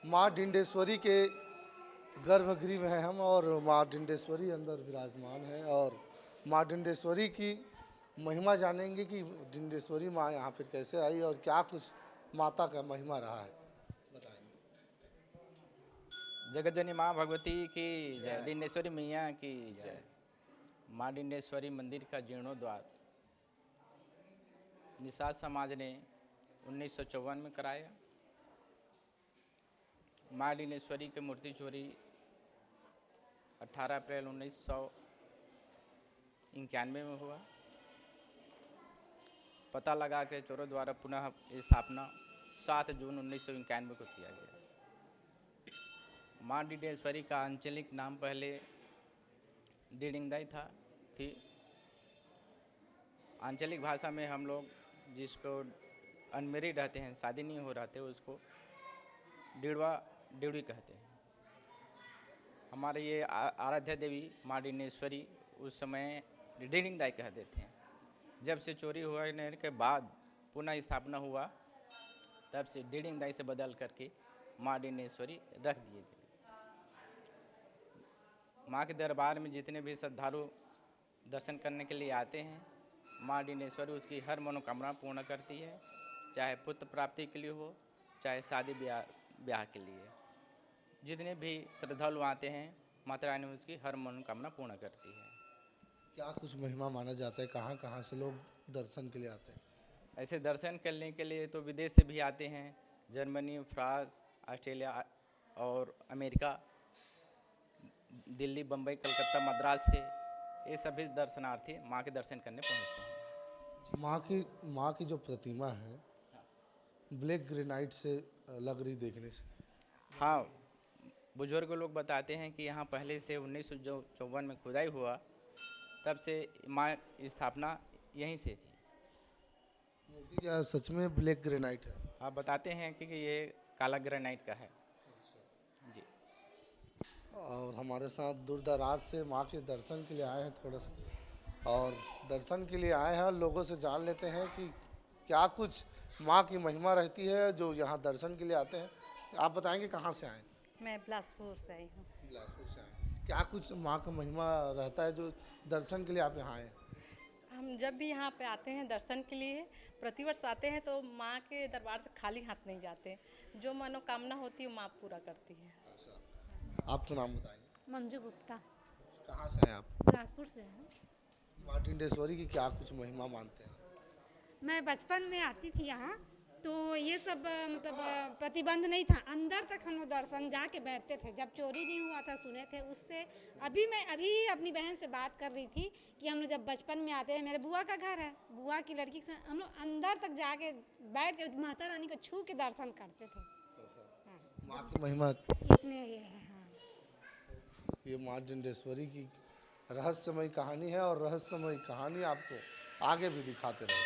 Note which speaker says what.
Speaker 1: माँ डिंडेश्वरी के गर्भगृह में हैं हम और माँ डिंडेश्वरी अंदर विराजमान है और माँ डिंडेश्वरी की महिमा जानेंगे कि डिंडेश्वरी माँ यहाँ पर कैसे आई और क्या कुछ माता का महिमा रहा है।
Speaker 2: जगत जननी माँ भगवती की जय, डिंडेश्वरी मैया की जय। माँ डिंडेश्वरी मंदिर का जीर्णोद्धार निषाद समाज ने 1954 में कराया। माँ डिंडेश्वरी की मूर्ति चोरी 18 अप्रैल 1991 में हुआ। पता लगा के चोरों द्वारा पुनः स्थापना 7 जून 1991 को किया गया। माँ डिंडेश्वरी का आंचलिक नाम पहले डिडिंगदाई थी। आंचलिक भाषा में हम लोग जिसको अनमेरिड रहते हैं, शादी नहीं हो रहते, उसको डिड़वी कहते हैं। हमारे ये आराध्या देवी माँ डिंडेश्वरी उस समय डिडिंगदाई कहते थे। जब से चोरी होने के बाद पुनः स्थापना हुआ, तब से डिडिंगदाई से बदल करके माँ डिंडेश्वरी रख दिए गए। माँ के दरबार में जितने भी श्रद्धालु दर्शन करने के लिए आते हैं, माँ डिंडेश्वरी उसकी हर मनोकामना पूर्ण करती है, चाहे पुत्र प्राप्ति के लिए हो, चाहे शादी ब्याह के लिए। जितने भी श्रद्धालु आते हैं, माता रानी उसकी हर मनोकामना पूर्ण करती है।
Speaker 1: क्या कुछ महिमा माना जाता है, कहाँ कहाँ से लोग दर्शन के लिए आते हैं?
Speaker 2: ऐसे दर्शन करने के लिए तो विदेश से भी आते हैं, जर्मनी, फ्रांस, ऑस्ट्रेलिया और अमेरिका, दिल्ली, बम्बई, कलकत्ता, मद्रास से ये सभी दर्शनार्थी माँ के दर्शन करने पहुँचते हैं।
Speaker 1: माँ की जो प्रतिमा है ब्लैक ग्रेनाइट से लग रही देखने से।
Speaker 2: हाँ, बुजुर्ग लोग बताते हैं कि यहाँ पहले से 1954 में खुदाई हुआ, तब से माँ स्थापना यहीं से थी।
Speaker 1: मूर्ति क्या सच में ब्लैक ग्रेनाइट है?
Speaker 2: हाँ, बताते हैं कि ये काला ग्रेनाइट का है जी।
Speaker 1: और हमारे साथ दूर दराज से माँ के दर्शन के लिए आए हैं, थोड़ा सा और दर्शन के लिए आए हैं। लोगों से जान लेते हैं कि क्या कुछ माँ की महिमा रहती है जो यहाँ दर्शन के लिए आते हैं। आप बताएंगे कहाँ से आए?
Speaker 3: मैं बिलासपुर से आई हूँ।
Speaker 1: बिलासपुर से आए। क्या कुछ माँ का महिमा रहता है जो दर्शन के लिए आप यहाँ आए?
Speaker 3: हम जब भी यहाँ पे आते हैं दर्शन के लिए, प्रतिवर्ष आते हैं, तो माँ के दरबार से खाली हाथ नहीं जाते। जो मनोकामना होती है माँ पूरा करती है।
Speaker 1: आप तो नाम बताएंगे।
Speaker 4: मंजू गुप्ता,
Speaker 1: कहाँ से हैं आप?
Speaker 4: बिलासपुर से हूँ।
Speaker 1: माँ डिंडेश्वरी की क्या कुछ महिमा मानते हैं?
Speaker 4: मैं बचपन में आती थी यहाँ, तो ये सब मतलब प्रतिबंध नहीं था। अंदर तक हम लोग दर्शन जाके बैठते थे। जब चोरी नहीं हुआ था सुने थे उससे। अभी मैं अपनी बहन से बात कर रही थी कि हम लोग जब बचपन में आते हैं, मेरे बुआ का घर है, बुआ की लड़की के साथ हम लोग अंदर तक जाके बैठ के माता रानी को छू के दर्शन करते थे। हाँ,
Speaker 1: माँ की महिमा
Speaker 4: इतने ये है। हाँ,
Speaker 1: ये माँ डिंडेश्वरी की रहस्यमयी कहानी है और रहस्यमयी कहानी आपको आगे भी दिखाते रहे।